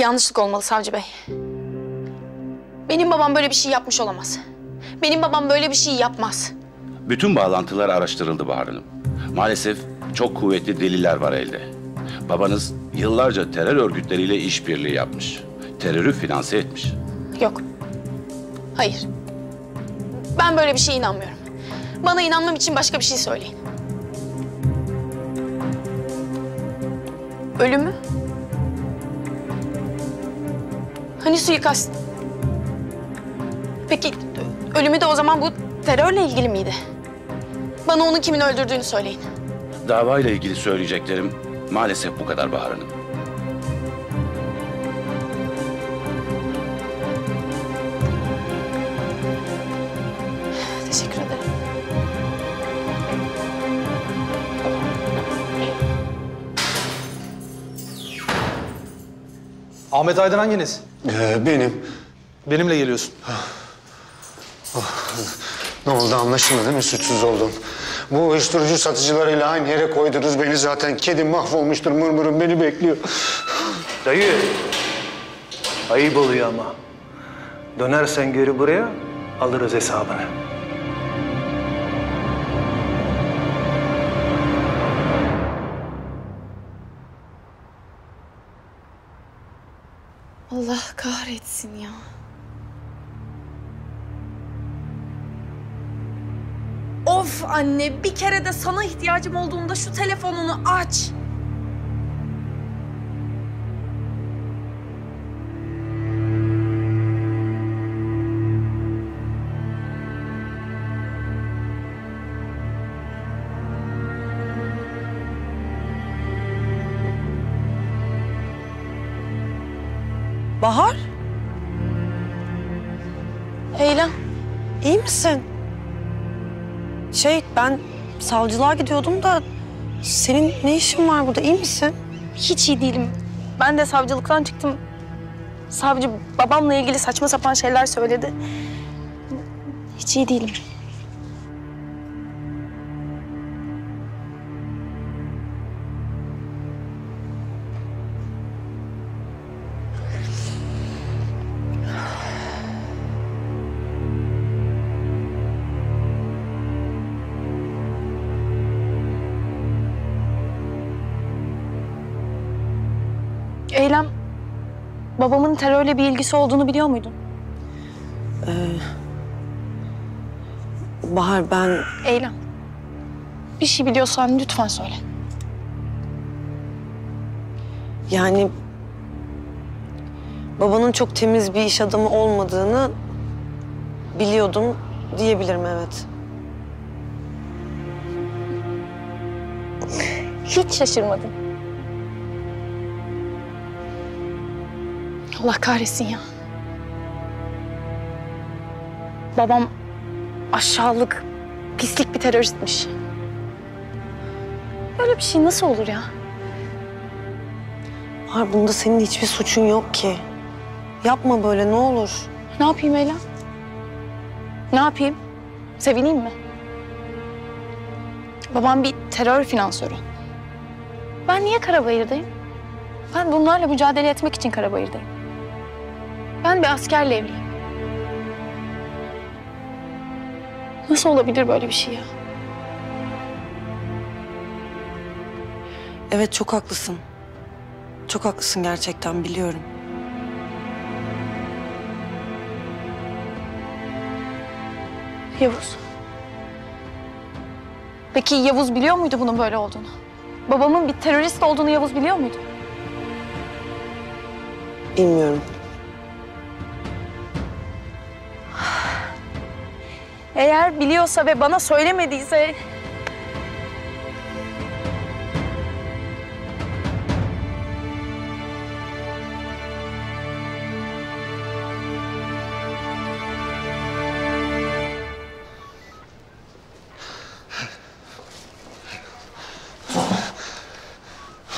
yanlışlık olmalı savcı bey. Benim babam böyle bir şey yapmış olamaz. Benim babam böyle bir şey yapmaz. Bütün bağlantılar araştırıldı Bahar Hanım. Maalesef çok kuvvetli deliller var elde. Babanız yıllarca terör örgütleriyle işbirliği yapmış. Terörü finanse etmiş. Yok. Hayır. Ben böyle bir şeye inanmıyorum. Bana inanmam için başka bir şey söyleyin. Ölümü? Hani suikast? Peki ölümü de o zaman bu terörle ilgili miydi? Bana onun kimin öldürdüğünü söyleyin. Davayla ilgili söyleyeceklerim maalesef bu kadar Bahar Hanım. Teşekkür ederim. Ahmet Aydın hanginiz? Benim. Benimle geliyorsun. Ne oldu anlaşıldı değil mi suçsuz oldum? Bu uyuşturucu satıcılarıyla aynı yere koydunuz beni zaten. Kedim mahvolmuştur, mırmırım beni bekliyor. Dayı, ayıp oluyor ama. Dönersen geri buraya, alırız hesabını. Allah kahretsin ya. Of anne, bir kere de sana ihtiyacım olduğunda şu telefonunu aç. Bahar, Eylem. iyi misin? Ben savcılığa gidiyordum da senin ne işin var burada, iyi misin? Hiç iyi değilim. Ben de savcılıktan çıktım. Savcı babamla ilgili saçma sapan şeyler söyledi. Hiç iyi değilim. Eylem, babamın terörle bir ilgisi olduğunu biliyor muydun? Bahar, ben... Eylem, bir şey biliyorsan lütfen söyle. Yani... babanın çok temiz bir iş adamı olmadığını biliyordum diyebilirim, evet. Hiç şaşırmadım. Allah kahretsin ya. Babam aşağılık, pislik bir teröristmiş. Böyle bir şey nasıl olur ya? Bahar, bunda senin hiçbir suçun yok ki. Yapma böyle, ne olur. Ne yapayım Eylem? Ne yapayım? Sevineyim mi? Babam bir terör finansörü. Ben niye Karabayır'dayım? Ben bunlarla mücadele etmek için Karabayır'dayım. Ben bir askerle evliyim. Nasıl olabilir böyle bir şey ya? Evet, çok haklısın. Çok haklısın gerçekten, biliyorum. Yavuz. Peki Yavuz biliyor muydu bunun böyle olduğunu? Babamın bir terörist olduğunu Yavuz biliyor muydu? Bilmiyorum. Eğer biliyorsa ve bana söylemediyse...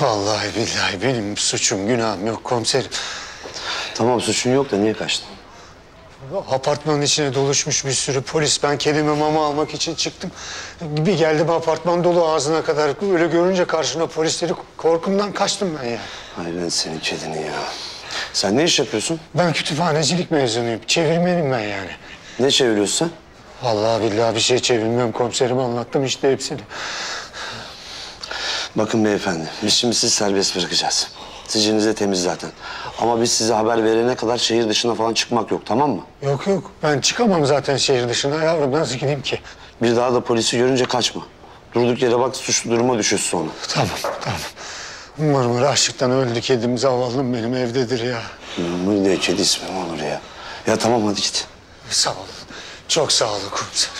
Vallahi billahi benim suçum, günahım yok komiserim. Tamam, suçun yok da niye kaçtın? Apartmanın içine doluşmuş bir sürü polis. Ben kedime mama almak için çıktım. Bir geldim, apartman dolu ağzına kadar. Öyle görünce karşına polisleri, korkumdan kaçtım ben ya. Ay ben senin kedini ya. Sen ne iş yapıyorsun? Ben kütüphanecilik mezunuyum. Çevirmenim ben yani. Ne çeviriyorsun sen? Vallahi billahi bir şey çevirmiyorum komiserim, anlattım işte hepsini. Bakın beyefendi, biz şimdi sizi serbest bırakacağız. Siciliniz de temiz zaten. Ama biz size haber verene kadar şehir dışına falan çıkmak yok, tamam mı? Yok yok, ben çıkamam zaten şehir dışına yavrum, nasıl gideyim ki? Bir daha da polisi görünce kaçma. Durduk yere bak suçlu duruma düşüyorsun sonra. Tamam. Mırmır açlıktan öldü kedim, zavallım benim evdedir ya. Mırmır diye kedi ismi mi olur ya? Ya tamam hadi git. Sağ olun. Çok sağ olun komiserim.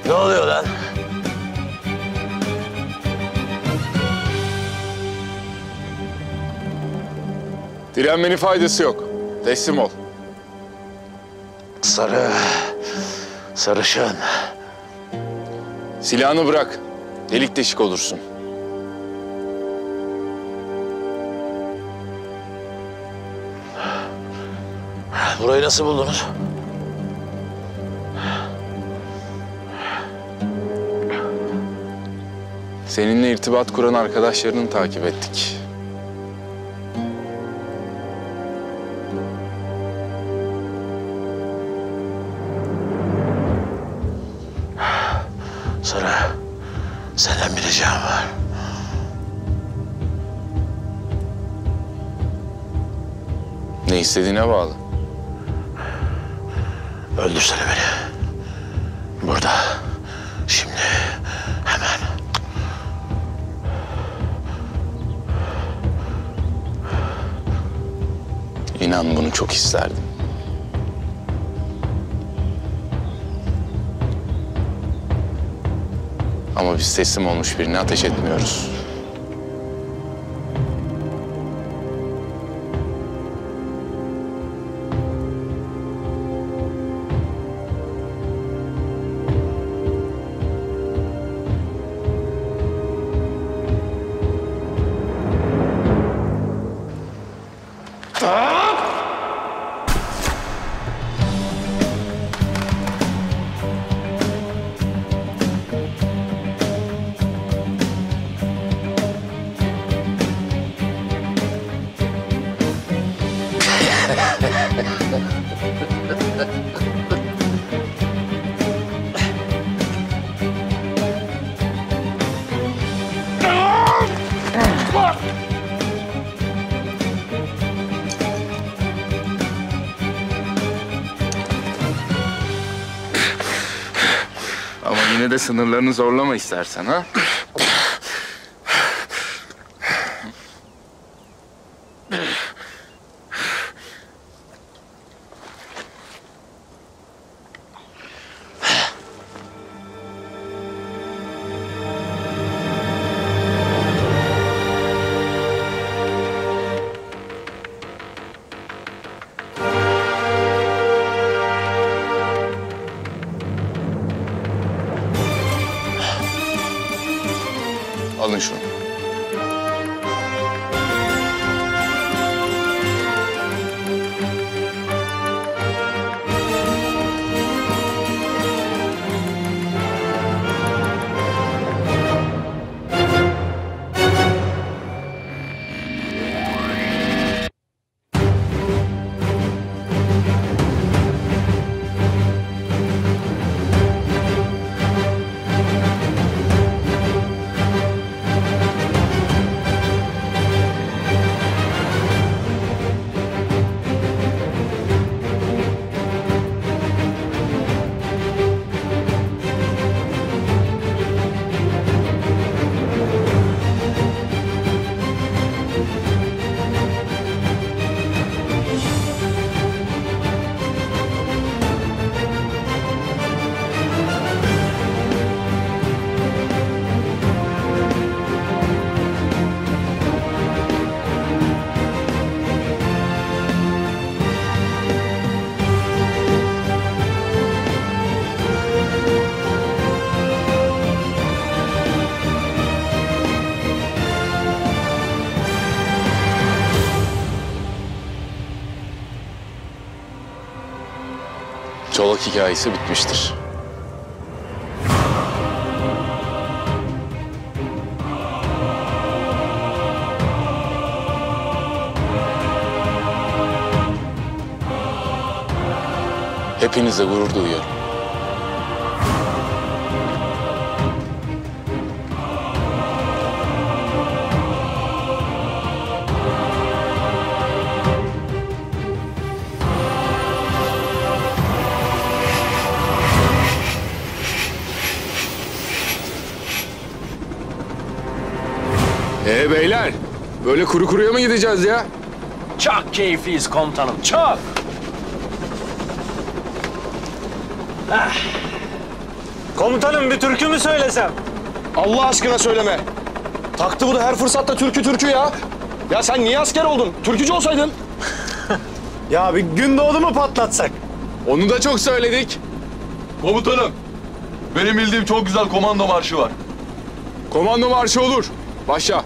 Ne oluyor lan? Direnmenin faydası yok. Teslim ol. Sarışın. Silahını bırak. Delik deşik olursun. Burayı nasıl buldunuz? Seninle irtibat kuran arkadaşlarını takip ettik. Sarı, senden bir ricam var. Ne istediğine bağlı. Öldürsene beni. Burada. Şimdi. Hemen. İnan bunu çok isterdim. Ama Ama biz teslim olmuş birine ateş etmiyoruz. Ama yine de sınırlarını zorlama istersen ha. Alın şunu. Çolak hikayesi bitmiştir. Hepinizle gurur duyuyorum. Beyler, böyle kuru kuruya mı gideceğiz ya? Çok keyifliyiz komutanım, çok. Komutanım bir türkü mü söylesem? Allah aşkına söyleme. Taktı bu da her fırsatta türkü ya. Ya sen niye asker oldun? Türkücü olsaydın. Ya bir Gündoğdu mu patlatsak? Onu da çok söyledik. Komutanım, benim bildiğim çok güzel komando marşı var. Komando marşı olur. Başla.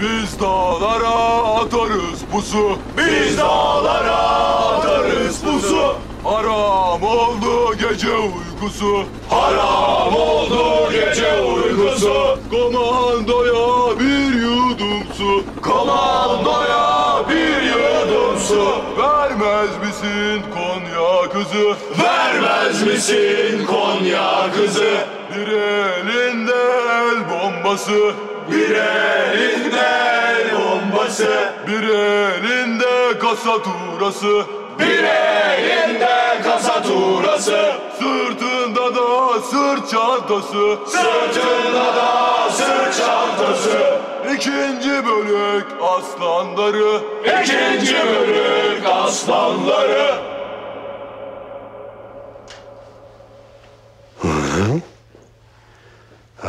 Biz dağlara atarız pusu. Biz dağlara atarız pusu. Haram oldu gece uykusu. Haram oldu gece uykusu. Komandoya bir yudum su. Komandoya bir yudum su. Vermez misin Konya kızı? Vermez misin Konya kızı? Bir elinde el bombası. Bir elinde el bombası. Bir elinde kasa turası. Bir elinde kasa turası. Sırtında da sırt çantası. Sırtında da sırt çantası. İkinci bölük aslanları. İkinci bölük aslanları.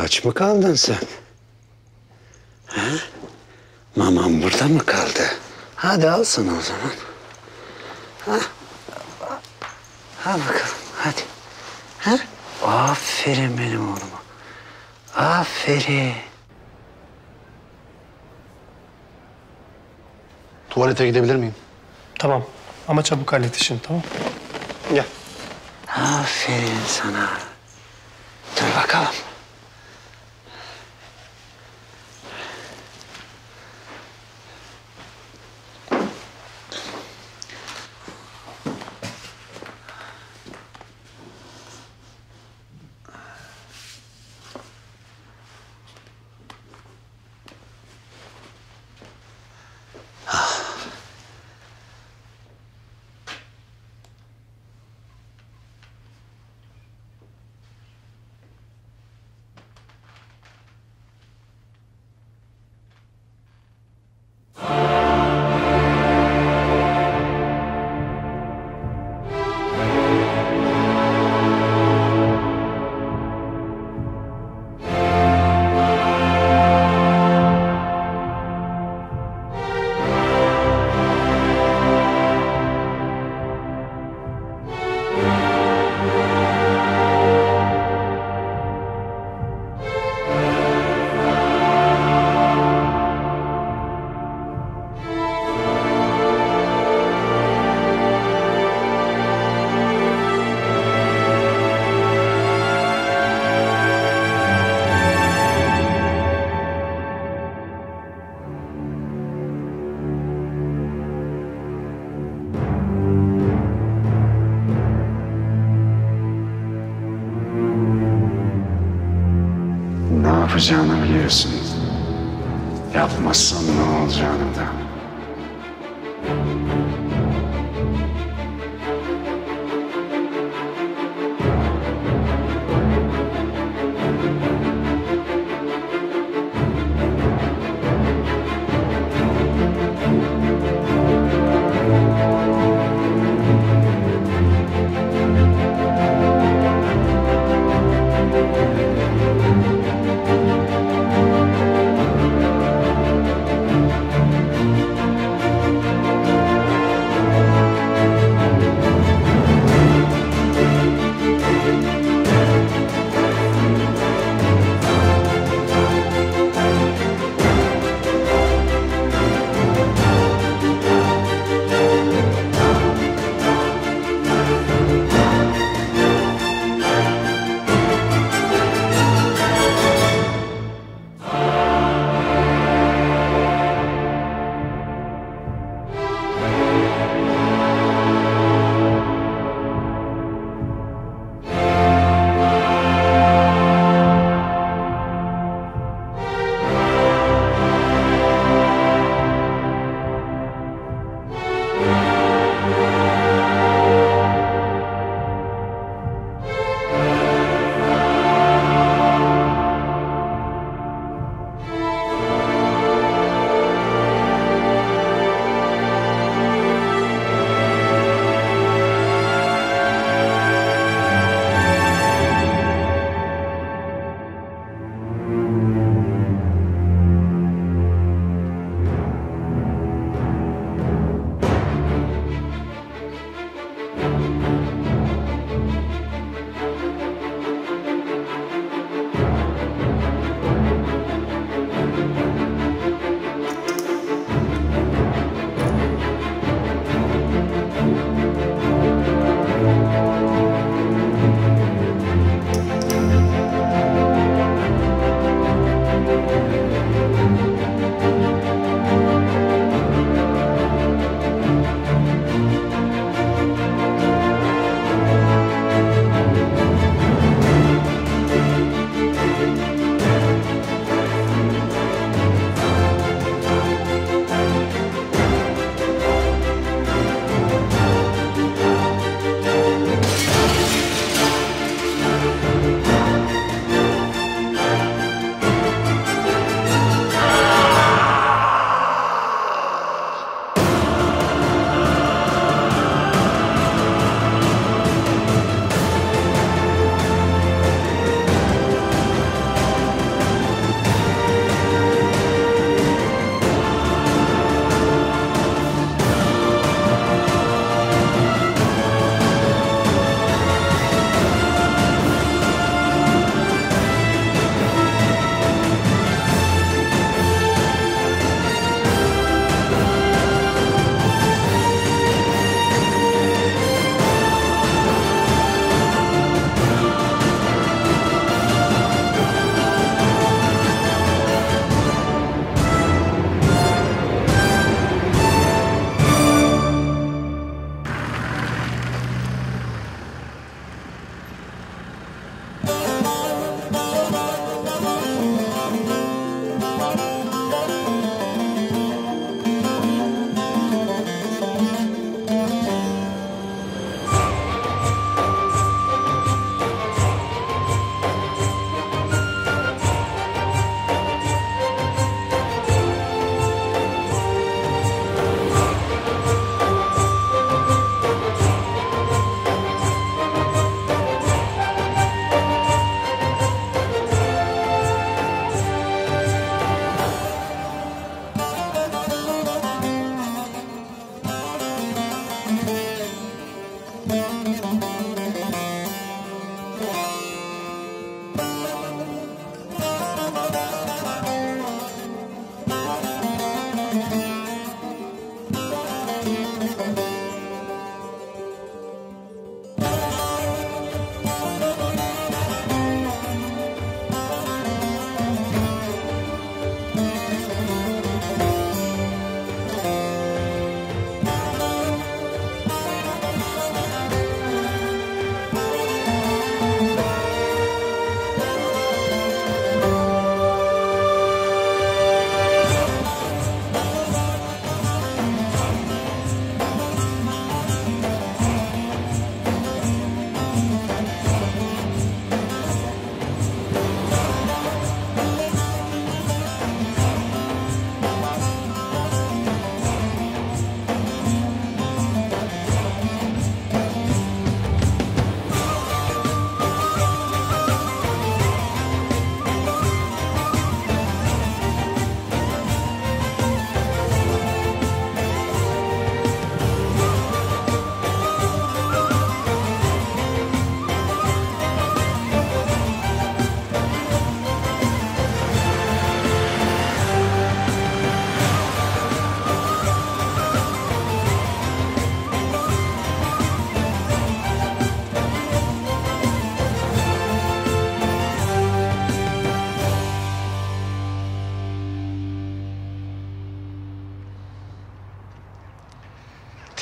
Aç mı kaldın sen? Ha? Maman burada mı kaldı? Hadi al sana o zaman. Ha? Al bakalım hadi. Ha? Aferin benim oğluma. Aferin. Tuvalete gidebilir miyim? Tamam ama çabuk hallet işini, tamam? Gel. Aferin sana. Dur bakalım. Ne yapacağını biliyorsun. Yapmazsan ne olacağını da.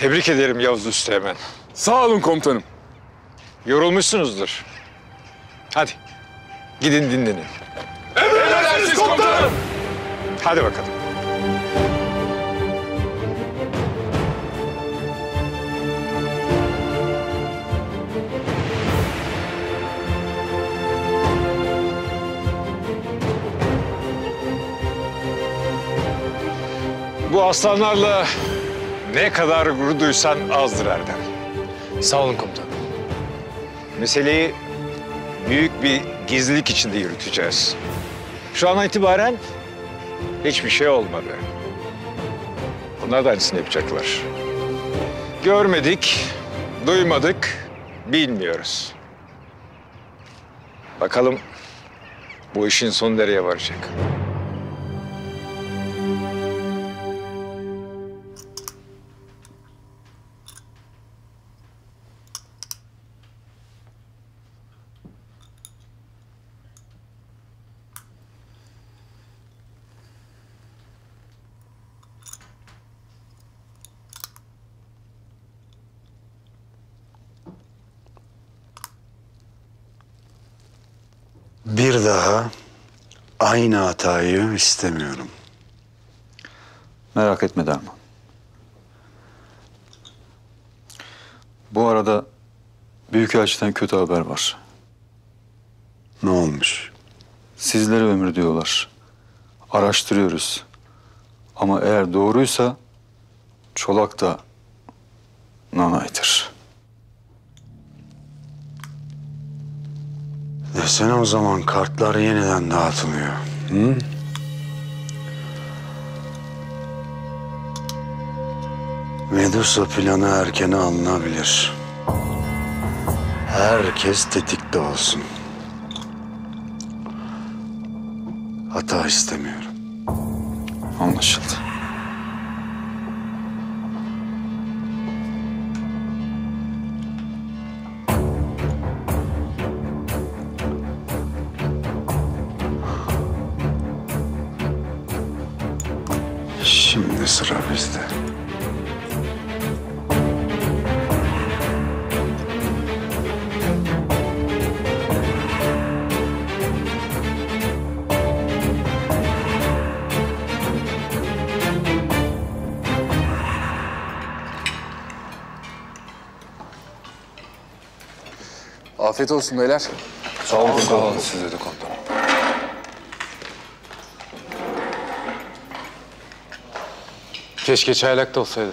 Tebrik ederim Yavuz Üsteğmen. Sağ olun komutanım. Yorulmuşsunuzdur. Hadi gidin dinlenin. Emredersiniz komutanım. Hadi bakalım. Bu aslanlarla ne kadar gurur duysan azdır Erdem. Sağ olun komutanım. Meseleyi büyük bir gizlilik içinde yürüteceğiz. Şu an itibaren hiçbir şey olmadı. Bunlar da aynısını yapacaklar. Görmedik, duymadık, bilmiyoruz. Bakalım bu işin sonu nereye varacak? Bir daha aynı hatayı istemiyorum. Merak etme Derman. Bu arada Büyükelçiden kötü haber var. Ne olmuş? Sizlere ömür diyorlar. Araştırıyoruz. Ama eğer doğruysa Çolak da nanaydır. Desene o zaman kartlar yeniden dağıtılıyor. Hı? Medusa planı erken alınabilir. Herkes tetikte olsun. Hata istemiyorum. Anlaşıldı. Şimdi sıra bizde. Afiyet olsun beyler. Sağ olun. Sağ olun. Size de komutanım. Keşke çaylakta olsaydı.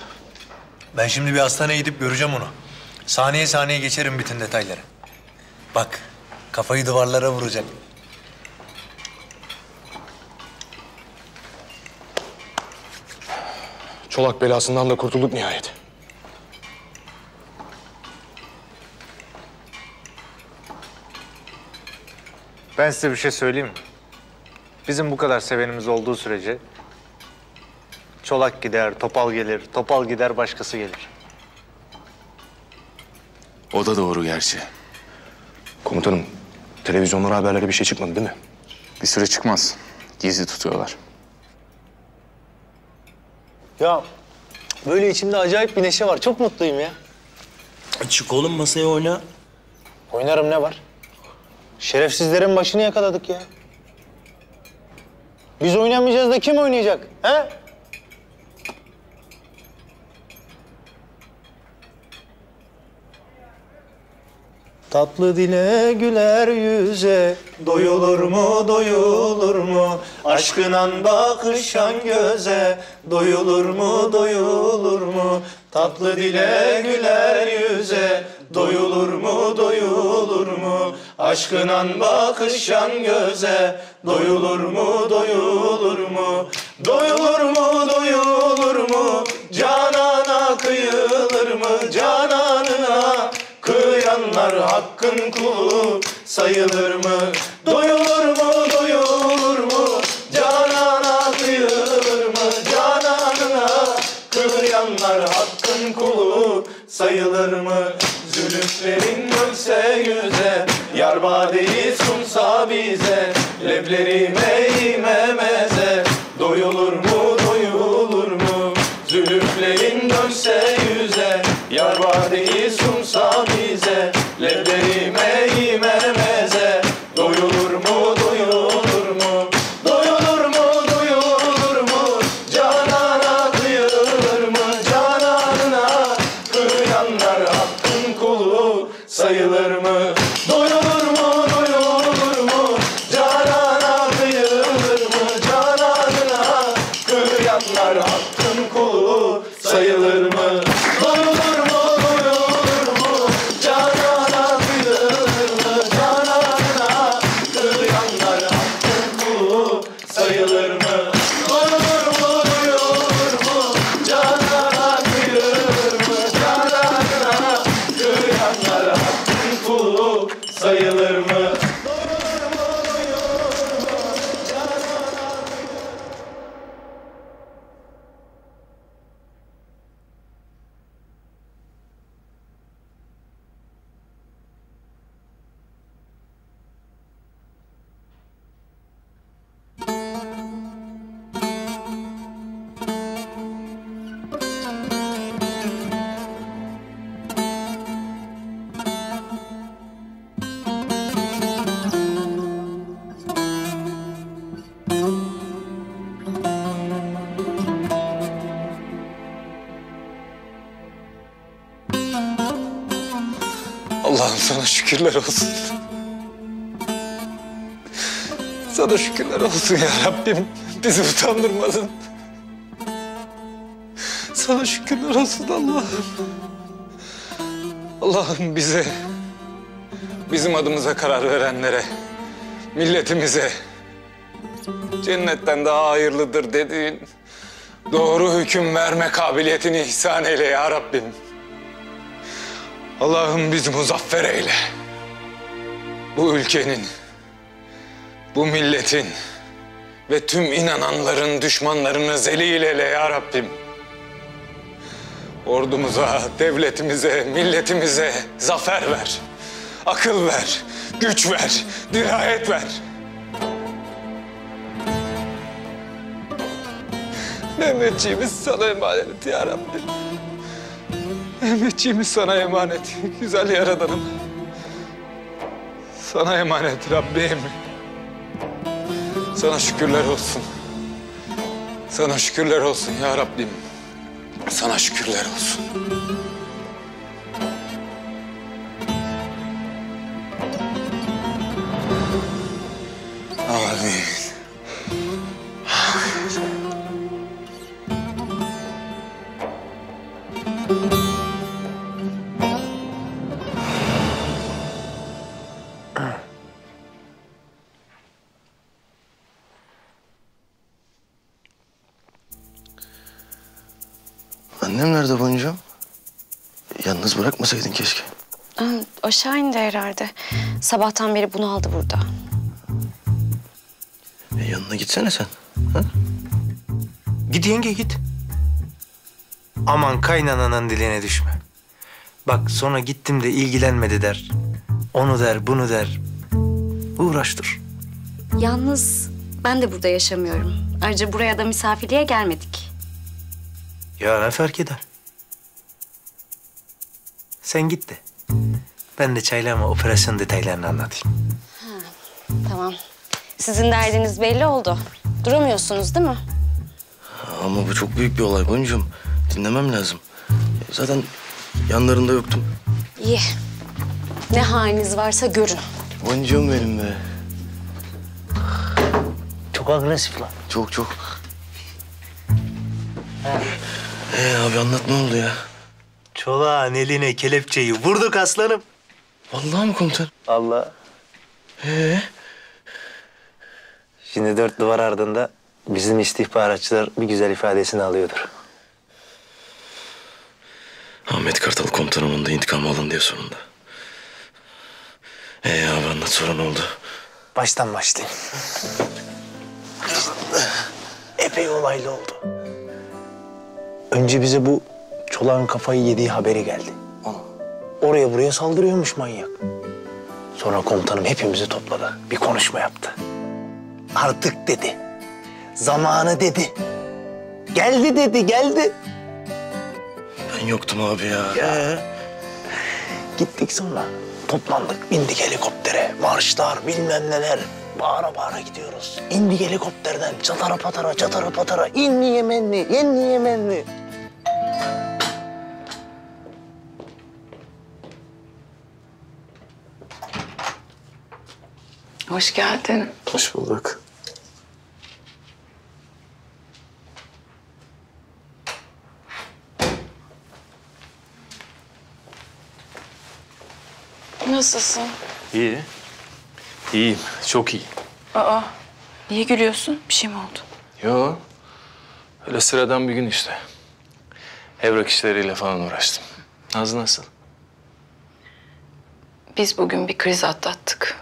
Ben şimdi bir hastaneye gidip göreceğim onu. Saniye saniye geçerim bütün detayları. Bak, kafayı duvarlara vuracak. Çolak belasından da kurtulduk nihayet. Ben size bir şey söyleyeyim mi? Bizim bu kadar sevenimiz olduğu sürece Çolak gider, Topal gelir, Topal gider, başkası gelir. O da doğru gerçi. Komutanım, televizyonlara haberlere bir şey çıkmadı değil mi? Bir süre çıkmaz. Gizli tutuyorlar. Ya böyle içimde acayip bir neşe var. Çok mutluyum ya. Çık oğlum masaya oyna. Oynarım, ne var? Şerefsizlerin başını yakaladık ya. Biz oynamayacağız da kim oynayacak? He? Tatlı dile güler yüze, doyulur mu doyulur mu? Aşkınan bakışan göze, doyulur mu doyulur mu? Tatlı dile güler yüze, doyulur mu doyulur mu? Aşkınan bakışan göze, doyulur mu doyulur mu? Doyulur mu doyulur mu? Canana kıyılır mı cananına? Kıyanlar hakkın kulu sayılır mı? Doyulur mu doyulur mu? Canana kıyılır mı cananına? Kıyanlar hakkın kulu sayılır mı? Zülüflerin dönse yüze, yar badeyi sunsa bize, leblerime meze, doyulur mu doyulur mu? Zülüflerin dönse yüze, sayılır mı? Allah'ım sana şükürler olsun. Sana şükürler olsun ya Rabbim. Bizi utandırmadın. Sana şükürler olsun Allah'ım. Allah'ım bize, bizim adımıza karar verenlere, milletimize cennetten daha hayırlıdır dediğin doğru hüküm verme kabiliyetini ihsan eyle ya Rabbim. Allah'ım bizi muzaffer eyle. Bu ülkenin, bu milletin ve tüm inananların düşmanlarını zelil eyle ya Rabbim. Ordumuza, devletimize, milletimize zafer ver. Akıl ver, güç ver, dirayet ver. Mehmetçiğimiz sana emanet ya Rabbim. Mehmetçiğimiz sana emanet, güzel Yaradanım. Sana emanet Rabbim. Sana şükürler olsun. Sana şükürler olsun ya Rabbim. Sana şükürler olsun. Amin. Annem nerede boncuğum? Yalnız bırakmasaydın keşke. Aşağı indi herhalde. Sabahtan beri bunu aldı burada. Yanına gitsene sen. Ha? Git yenge git. Aman kaynananın diline düşme. Bak sonra gittim de ilgilenmedi der. Onu der, bunu der. Uğraş dur. Yalnız ben de burada yaşamıyorum. Ayrıca buraya da misafirliğe gelmedik. Ya ne fark eder? Sen git de. Ben de çaylarıma operasyon detaylarını anlatayım. Tamam. Sizin derdiniz belli oldu. Duramıyorsunuz değil mi? Ama bu çok büyük bir olay boncuğum. Dinlemem lazım. Zaten yanlarında yoktum. İyi. Ne haliniz varsa görün. Boncuğum benim be. Çok agresif lan. Çok çok. Abi anlat ne oldu ya? Çolağın eline kelepçeyi vurduk aslanım. Vallahi mi komutan? Allah. Şimdi 4 duvar ardında bizim istihbaratçılar bir güzel ifadesini alıyordur. Ahmet Kartal komutanımın da intikamı alın diye sonunda. Abi anlat sonra ne oldu? Baştan başlayayım. Epey olaylı oldu. Önce bize bu Çolak'ın kafayı yediği haberi geldi. Oraya buraya saldırıyormuş manyak. Sonra komutanım hepimizi topladı. Bir konuşma yaptı. Artık dedi. Zamanı dedi. Geldi dedi, geldi. Ben yoktum abi ya. Gittik sonra. Toplandık, bindik helikoptere. Marşlar, bilmem neler. Bağıra bağıra gidiyoruz. İndik helikopterden. Çatara patara, çatara patara. İnni Yemenli, yenni Yemenli. Hoş geldin. Hoş bulduk. Nasılsın? İyi. İyiyim. Çok iyi. Aa, niye gülüyorsun? Bir şey mi oldu? Yo. Öyle sıradan bir gün işte. Evrak işleriyle falan uğraştım. Nazlı nasıl? Biz bugün bir kriz atlattık.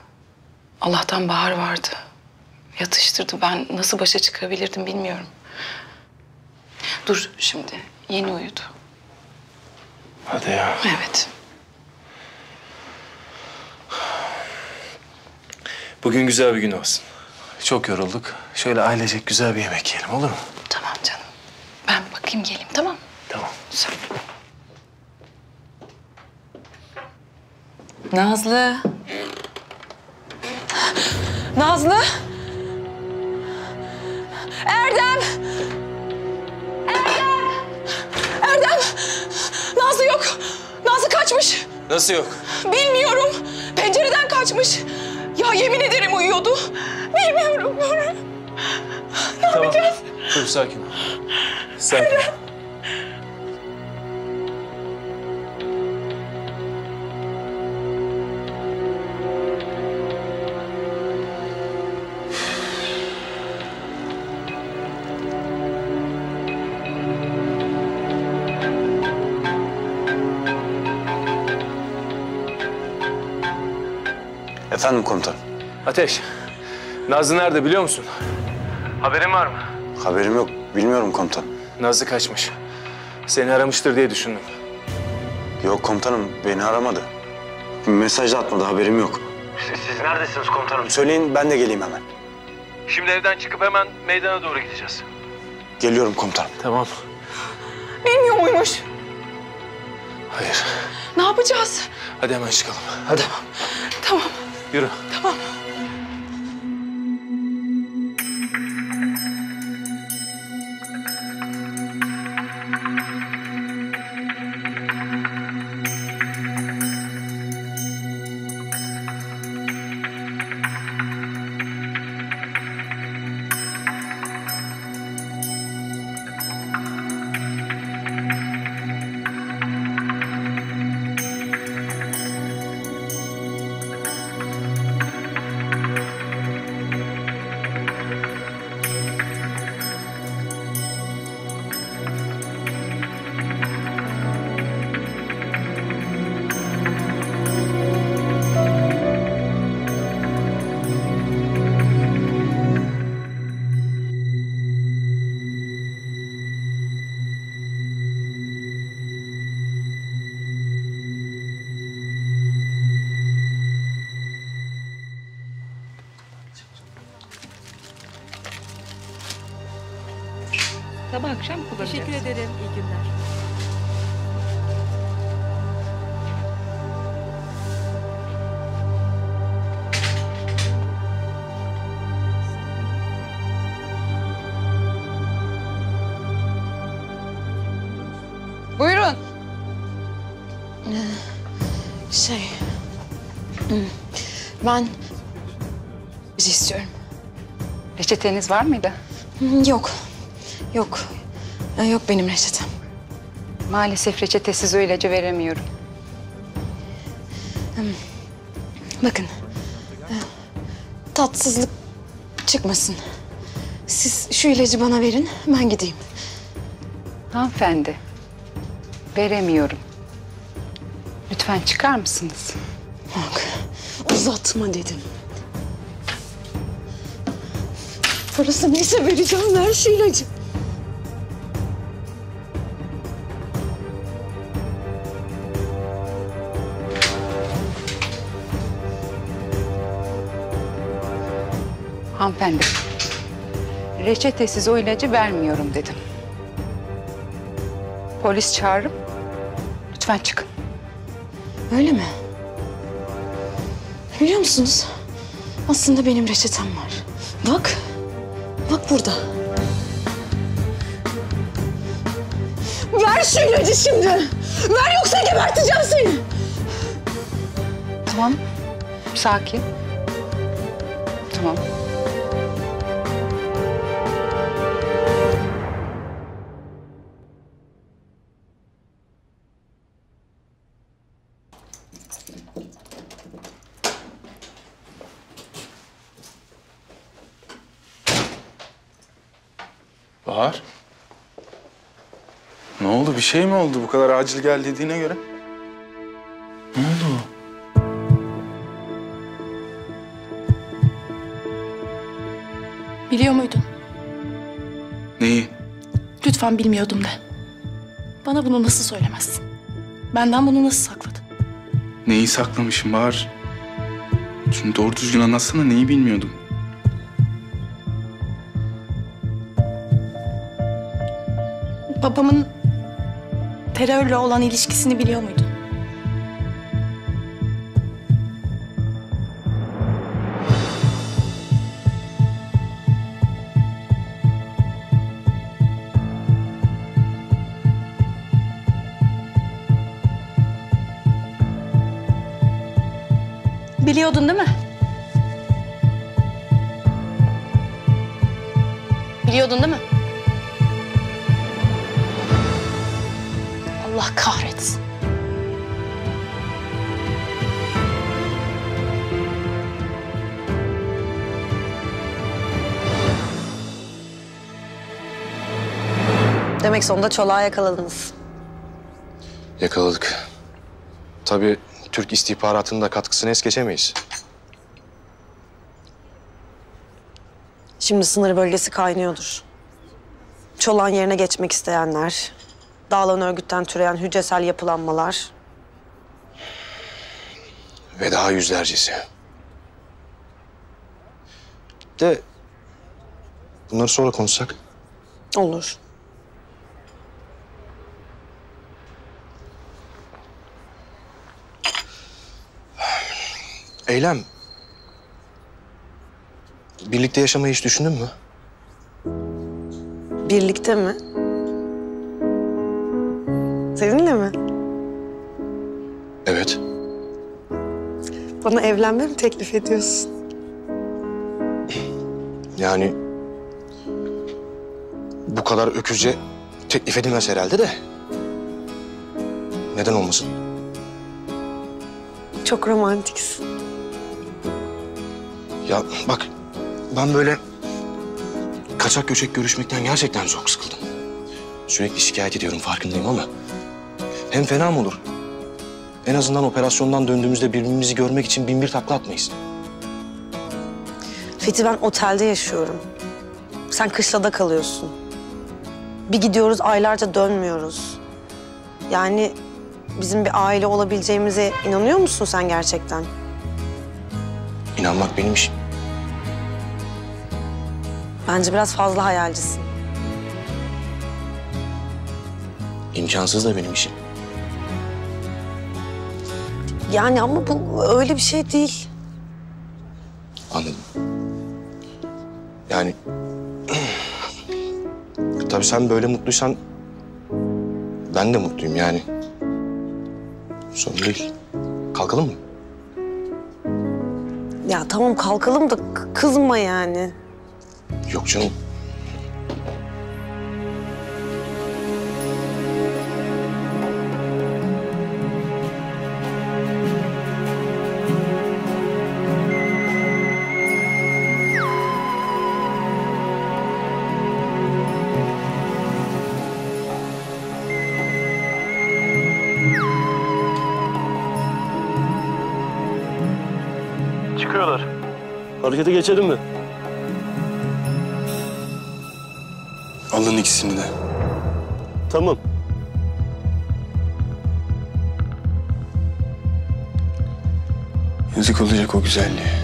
Allah'tan Bahar vardı. Yatıştırdı. Ben nasıl başa çıkabilirdim bilmiyorum. Dur şimdi. Yeni uyudu. Hadi ya. Evet. Bugün güzel bir gün olsun. Çok yorulduk. Şöyle ailecek güzel bir yemek yiyelim, olur mu? Tamam canım. Ben bakayım geleyim, tamam mı? Tamam. Söyle. Nazlı. Nazlı. Erdem. Erdem. Erdem. Nazlı yok. Nazlı kaçmış. Nasıl yok? Bilmiyorum. Pencereden kaçmış. Ya yemin ederim uyuyordu. Bilmiyorum. Ne yapacağız? Dur sakin ol. Sakin ol. Efendim komutanım. Ateş, Nazlı nerede biliyor musun? Haberin var mı? Haberim yok. Bilmiyorum komutanım. Nazlı kaçmış. Seni aramıştır diye düşündüm. Yok komutanım. Beni aramadı. Mesaj da atmadı. Haberim yok. Siz neredesiniz komutanım? Söyleyin ben de geleyim hemen. Şimdi evden çıkıp hemen meydana doğru gideceğiz. Geliyorum komutanım. Tamam. Bilmiyor muymuş? Hayır. Ne yapacağız? Hadi hemen çıkalım. Hadi. Tamam. Yürü. Tamam. Sabah akşam kullanacağız. Teşekkür ederim. İyi günler. Buyurun. Ben istiyorum. Reçeteniz var mıydı? Yok. Yok. Yok benim reçetem. Maalesef reçetesiz o ilacı veremiyorum. Bakın. Tatsızlık çıkmasın. Siz şu ilacı bana verin, ben gideyim. Hanımefendi, veremiyorum. Lütfen çıkar mısınız? Bak, uzatma dedim. Parası neyse vereceğim, ver şu ilacı. Hanımefendi, reçetesiz o ilacı vermiyorum dedim. Polis çağırıp lütfen çıkın. Öyle mi? Biliyor musunuz? Aslında benim reçetem var. Bak. Bak burada. Ver şu ilacı şimdi. Ver yoksa geberteceğim seni. Tamam, sakin. Tamam. Bahar. Ne oldu? Bir şey mi oldu? Bu kadar acil gel dediğine göre. Ne oldu? Biliyor muydun? Neyi? Lütfen bilmiyordum de. Bana bunu nasıl söylemezsin? Benden bunu nasıl sakladın? Neyi saklamışım Bahar? Şunu doğru düzgün anlatsana, neyi bilmiyordum? Babamın terörle olan ilişkisini biliyor muydun? Biliyordun değil mi? Biliyordun değil mi? Allah kahretsin. Demek sonunda Çolak'ı yakaladınız. Yakaladık. Tabii Türk istihbaratının da katkısını es geçemeyiz. Şimdi sınır bölgesi kaynıyordur. Çolak'ın yerine geçmek isteyenler, dağılan örgütten türeyen hücresel yapılanmalar. Ve daha yüzlercesi. De bunları sonra konuşsak. Olur. Eylem. Birlikte yaşamayı hiç düşündün mü? Birlikte mi? Seninle mi? Evet. Bana evlenme mi teklif ediyorsun? Yani bu kadar öküzce teklif edilmez herhalde de. Neden olmasın? Çok romantiksin. Ya bak, ben böyle kaçak göçek görüşmekten gerçekten çok sıkıldım. Sürekli şikayet ediyorum, farkındayım ama hem fena mı olur? En azından operasyondan döndüğümüzde birbirimizi görmek için bin bir takla atmayız. Fethi, ben otelde yaşıyorum. Sen kışlada kalıyorsun. Bir gidiyoruz, aylarca dönmüyoruz. Yani bizim bir aile olabileceğimize inanıyor musun sen gerçekten? İnanmak benim işim. Bence biraz fazla hayalcisin. İmkansız da benim işim. Yani ama bu öyle bir şey değil. Anladım. Yani tabii sen böyle mutluysan ben de mutluyum yani. Sorun değil. Kalkalım mı? Ya tamam kalkalım da kızma yani. Yok canım. Çıkıyorlar. Harekete geçelim mi? Alın ikisini de. Tamam. Yazık olacak o güzelliğe.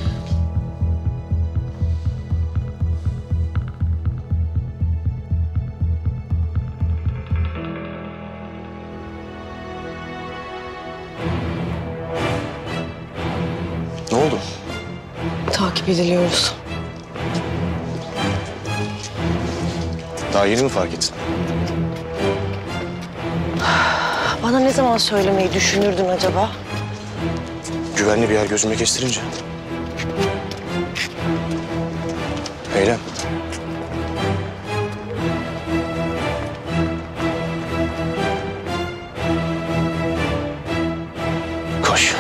Ne oldu? Takip ediliyoruz. Daha yeni mi fark ettin? Bana ne zaman söylemeyi düşünürdün acaba? Güvenli bir yer gözüme kestirince. Eylem. Koş.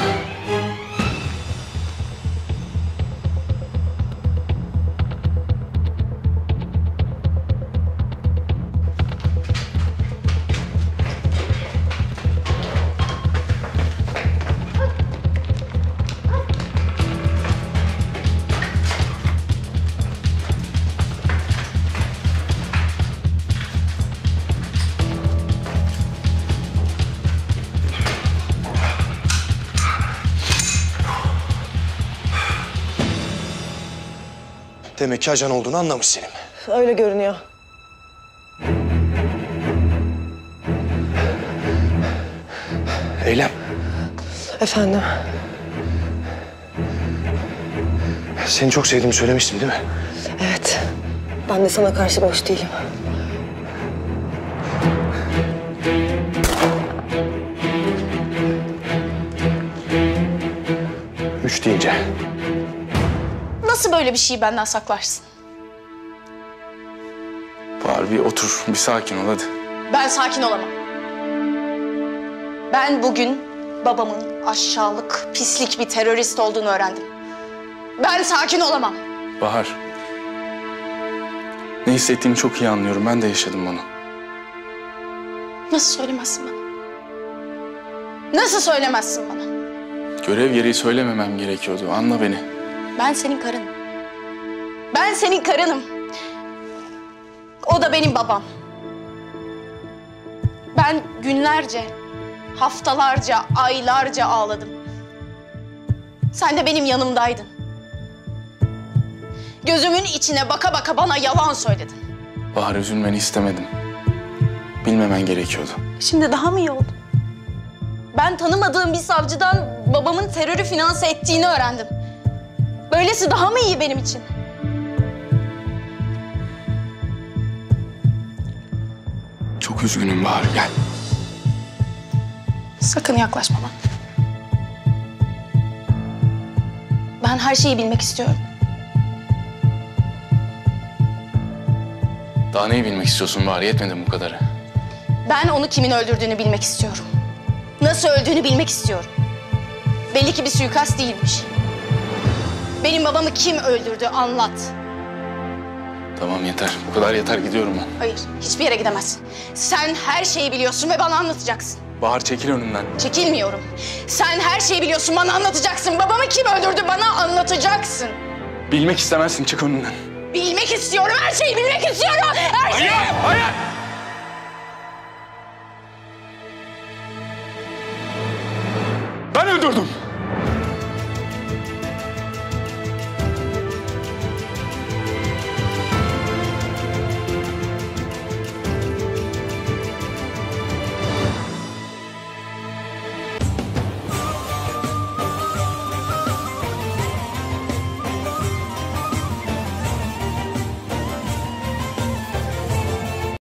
Demek ki ajan olduğunu anlamış Selim. Öyle görünüyor. Eylem. Efendim? Seni çok sevdiğimi söylemiştim değil mi? Evet. Ben de sana karşı boş değilim. Üç deyince. Nasıl böyle bir şeyi benden saklarsın? Bahar bir otur, bir sakin ol hadi. Ben sakin olamam. Ben bugün babamın aşağılık, pislik bir terörist olduğunu öğrendim. Ben sakin olamam. Bahar. Ne hissettiğini çok iyi anlıyorum. Ben de yaşadım bunu. Nasıl söylemezsin bana? Nasıl söylemezsin bana? Görev gereği söylememem gerekiyordu. Anla beni. Ben senin karınım. Ben senin karınım. O da benim babam. Ben günlerce, haftalarca, aylarca ağladım. Sen de benim yanımdaydın. Gözümün içine baka baka bana yalan söyledin. Bahar üzülmeni istemedim. Bilmemen gerekiyordu. Şimdi daha mı iyi oldu? Ben tanımadığım bir savcıdan babamın terörü finanse ettiğini öğrendim. Böylesi daha mı iyi benim için? Çok üzgünüm Bahar, gel. Sakın yaklaşma bana. Ben her şeyi bilmek istiyorum. Daha neyi bilmek istiyorsun Bahar? Yetmedi mi bu kadarı? Ben onu kimin öldürdüğünü bilmek istiyorum. Nasıl öldüğünü bilmek istiyorum. Belli ki bir suikast değilmiş. Benim babamı kim öldürdü anlat. Tamam yeter. Bu kadar yeter. Gidiyorum ben. Hayır, hiçbir yere gidemezsin. Sen her şeyi biliyorsun ve bana anlatacaksın. Bahar çekil önümden. Çekilmiyorum. Sen her şeyi biliyorsun, bana anlatacaksın. Babamı kim öldürdü bana anlatacaksın. Bilmek istemezsin. Çık önümden. Bilmek istiyorum, her şeyi bilmek istiyorum. Her şeyi... Hayır!